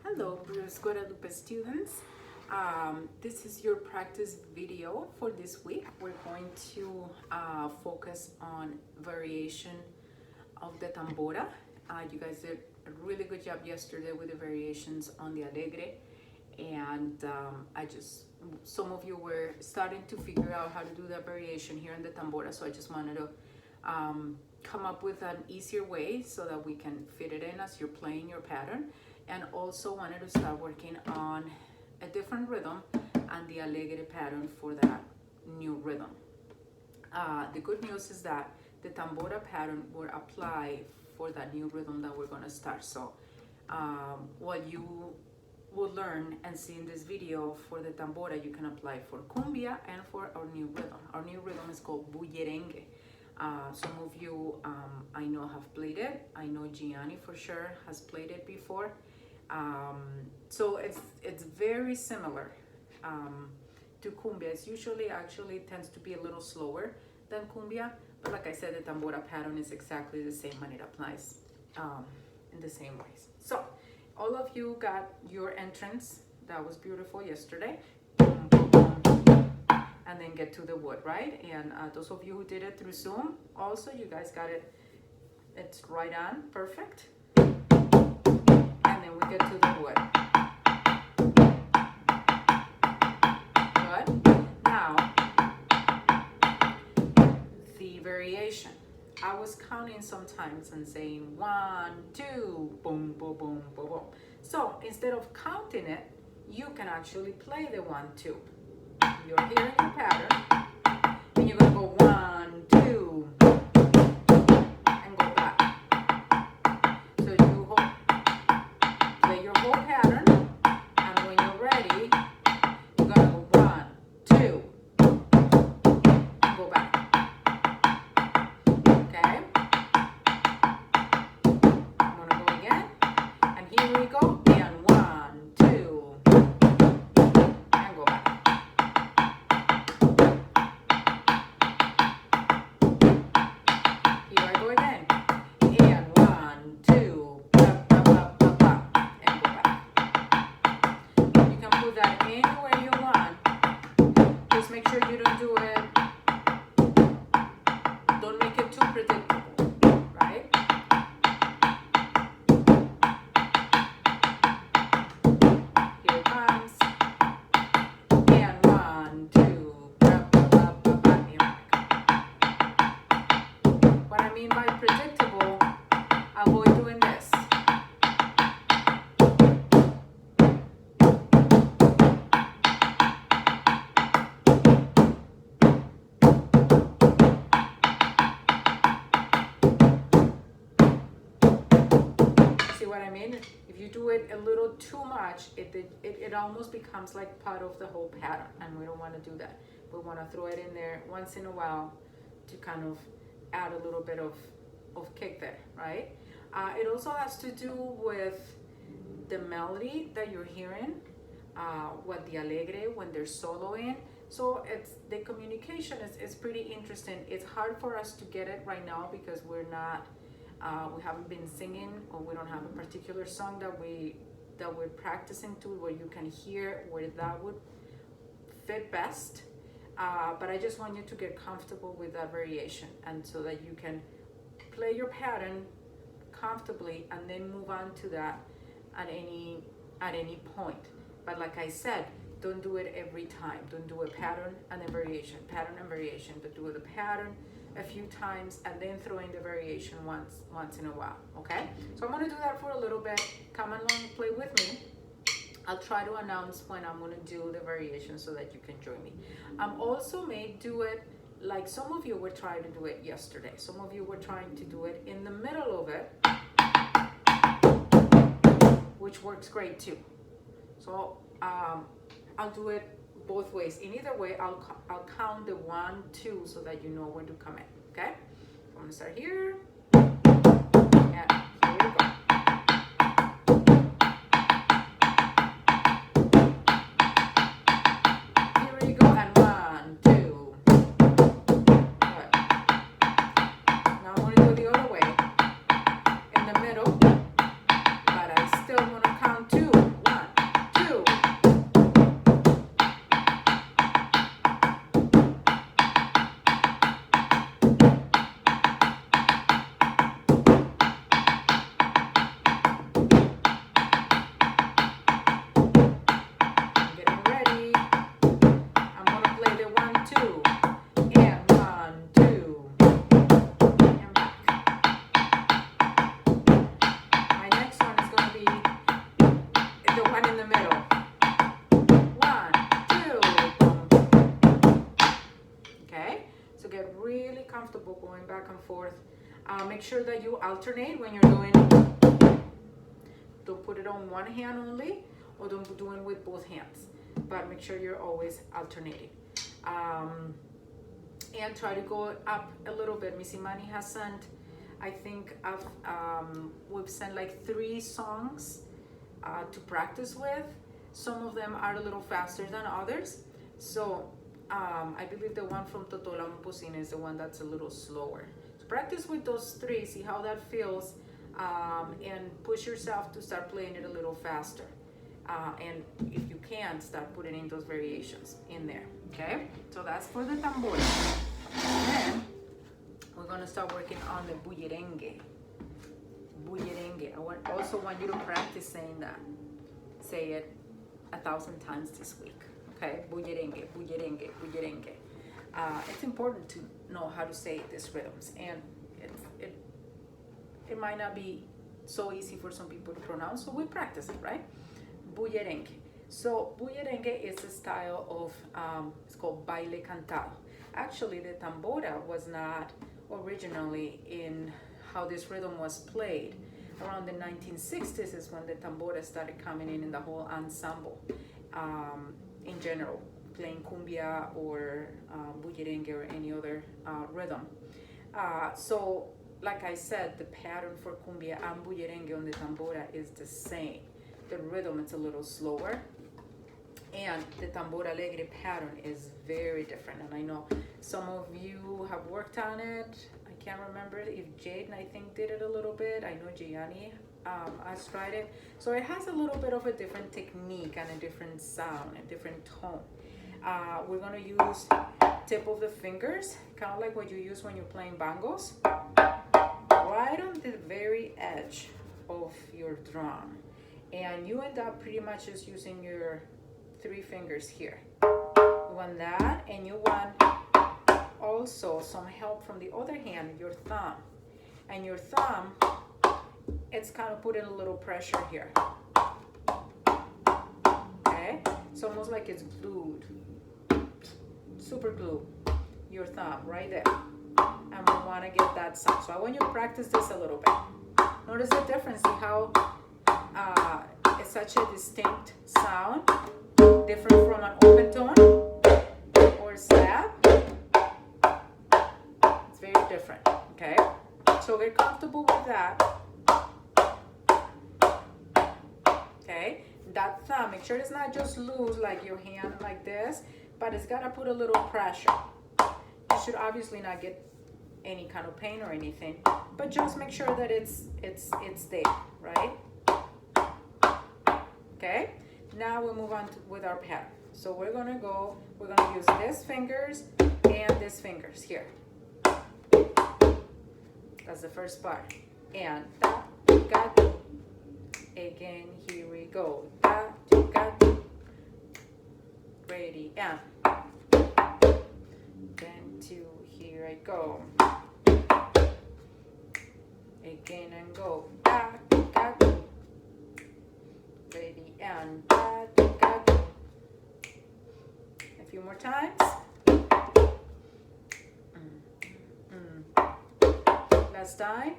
Hello, Bruce Guadalupe students. This is your practice video for this week. We're going to focus on variation of the tambora. You guys did a really good job yesterday with the variations on the alegre, and some of you were starting to figure out how to do that variation here in the tambora, so I just wanted to come up with an easier way so that we can fit it in as you're playing your pattern, and also wanted to start working on a different rhythm and the alegre pattern for that new rhythm. The good news is that the tambora pattern will apply for that new rhythm that we're going to start. So what you will learn and see in this video for the tambora, you can apply for cumbia and for our new rhythm. Our new rhythm is called bullerengue. Some of you I know have played it. I know Gianni for sure has played it before. So it's very similar to cumbia. It's usually actually tends to be a little slower than cumbia, but like I said, the tambora pattern is exactly the same and it applies in the same ways. So all of you got your entrance. That was beautiful yesterday. And then get to the wood, right? And those of you who did it through Zoom, also you guys got it. It's right on, perfect. And then we get to the wood. Good. Now, the variation. I was counting sometimes and saying 1, 2, boom, boom, boom, boom, boom. So instead of counting it, you can actually play the 1, 2. You're hearing the pattern, and you're going to go 1, 2, and go back. So you play your whole pattern, and when you're ready, you're going to go 1, 2, and go back. Okay? I'm going to go again, and here we go, and 1, 2, and go back. Make sure you don't do it, don't make it too predictable, right? Here it comes, and 1, 2, What I mean by predictable, avoid doing this. What I mean, if you do it a little too much, it almost becomes like part of the whole pattern, and we don't want to do that. We want to throw it in there once in a while to kind of add a little bit of kick there, right? It also has to do with the melody that you're hearing, what the alegre when they're soloing. So it's the communication is pretty interesting. It's hard for us to get it right now because we're not. We haven't been singing, or we don't have a particular song that we're practicing to where you can hear where that would fit best. But I just want you to get comfortable with that variation, and so that you can play your pattern comfortably and then move on to that at any point. But like I said, don't do it every time. Don't do a pattern and a variation, but do the pattern a few times and then throw in the variation once in a while. Okay, so I'm going to do that for a little bit. Come along, play with me. I'll try to announce when I'm going to do the variation so that you can join me. I'm also may do it like some of you were trying to do it yesterday. Some of you were trying to do it in the middle of it, which works great too. So I'll do it both ways. In either way, I'll count the 1, 2 so that you know when to come in. Okay, so I'm gonna start here, and here we go. Here we go, and 1, 2. Good. Now I'm gonna do it the other way, in the middle, but I still wanna count 2. forth. Make sure that you alternate when you're doing. Don't put it on one hand only, or don't do it with both hands. But make sure you're always alternating. And try to go up a little bit. Miss Imani has sent, I think we've sent like 3 songs to practice with. Some of them are a little faster than others. So I believe the one from Totola Mopusina is the one that's a little slower. So practice with those 3, see how that feels, and push yourself to start playing it a little faster. And if you can, start putting in those variations in there, okay? So that's for the tambor. And then we're gonna start working on the bullerengue. Bullerengue. I also want you to practice saying that. Say it 1,000 times this week, okay? Bullerengue, bullerengue, bullerengue. It's important to know how to say these rhythms, and it might not be so easy for some people to pronounce, so we practice it, right? Bullerengue. So bullerengue is a style of, it's called baile cantado. Actually, the tambora was not originally in how this rhythm was played. Around the 1960s is when the tambora started coming in the whole ensemble, in general, playing cumbia or bullerengue or any other rhythm. So, like I said, the pattern for cumbia and bullerengue on the tambora is the same. The rhythm is a little slower, and the tambor alegre pattern is very different. And I know some of you have worked on it. I can't remember if Jade, I think, did it a little bit. I know Gianni has tried it. So it has a little bit of a different technique and a different sound, a different tone. We're gonna use tip of the fingers, kind of like what you use when you're playing bongos, right on the very edge of your drum. And you end up pretty much just using your 3 fingers here. You want that, and you want also some help from the other hand, your thumb. And your thumb, it's kind of putting a little pressure here. Okay? It's almost like it's glued. Super glued. Your thumb right there. And we want to get that sound. So I want you to practice this a little bit. Notice the difference. See how it's such a distinct sound, different from an open tone or slap. It's very different, okay? So get comfortable with that. Okay, that thumb, make sure it's not just loose like your hand like this, but it's gotta put a little pressure. You should obviously not get any kind of pain or anything, but just make sure that it's there, right? Okay, now we'll move on with our pattern. So we're gonna use this fingers and this fingers here. That's the first part. And da, ga, do. Again, here we go. Da, do, ga, do. Ready, and then 2, here I go. Again and go. Da, do, ga, do. Ready, and da, do, ga, do. A few more times. Last time,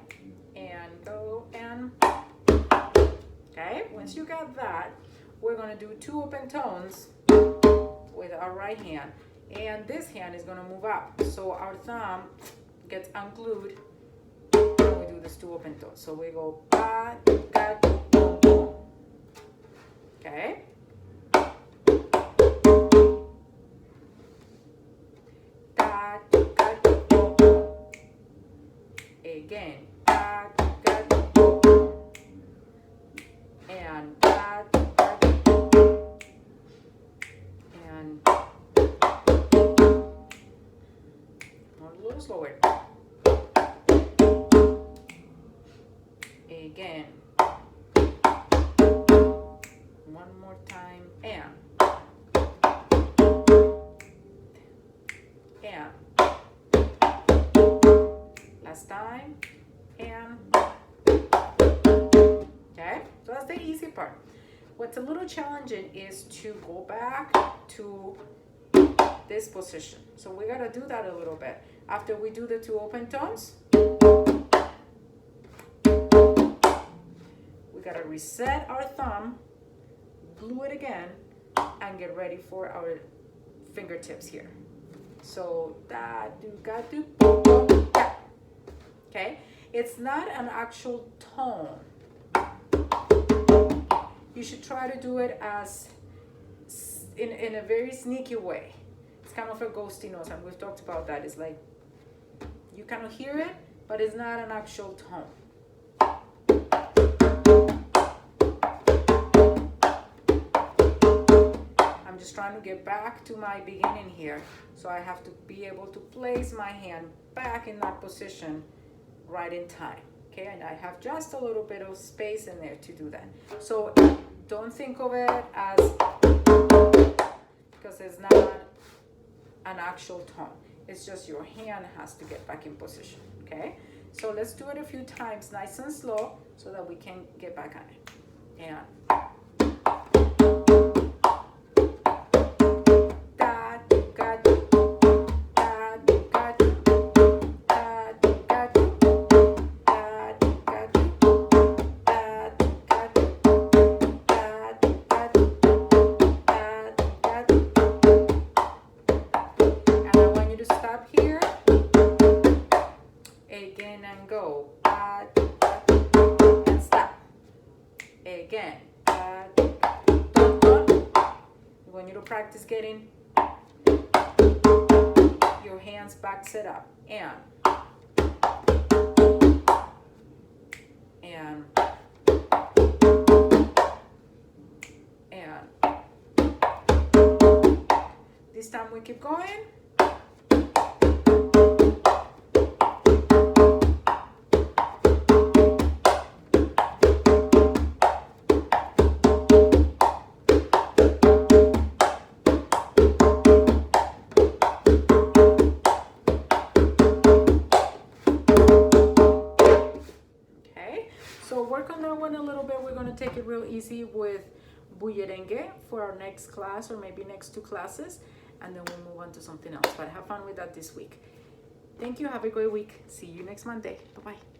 and go, and okay, once you got that, we're going to do 2 open tones with our right hand, and this hand is going to move up, so our thumb gets unglued when we do this 2 open tones. So we go ba, ga, do, boom, boom. Okay, ga, do, ga, do, boom, boom. Again, da, ga, do, and da, ga, do, and a little slower. Again, one more time, and last time, and okay, so that's the easy part. What's a little challenging is to go back to this position. So we gotta do that a little bit. After we do the 2 open tones, We gotta reset our thumb, glue it again, and get ready for our fingertips here. So da do ga do bo bo da. Okay, it's not an actual tone. You should try to do it as in a very sneaky way. It's kind of a ghosty nose, and we've talked about that. It's like you kind of hear it, but it's not an actual tone. I'm just trying to get back to my beginning here, so I have to be able to place my hand back in that position right in time. Okay, and I have just a little bit of space in there to do that. So don't think of it as, because it's not an actual tone. It's just your hand has to get back in position. Okay, so let's do it a few times, nice and slow, so that we can get back on it. And here again and go and stop again. We want you to practice getting your hands back set up and this time we keep going. So work on that one a little bit. We're going to take it real easy with bullerengue for our next class, or maybe next 2 classes, and then we'll move on to something else. But have fun with that this week. Thank you. Have a great week. See you next Monday. Bye-bye.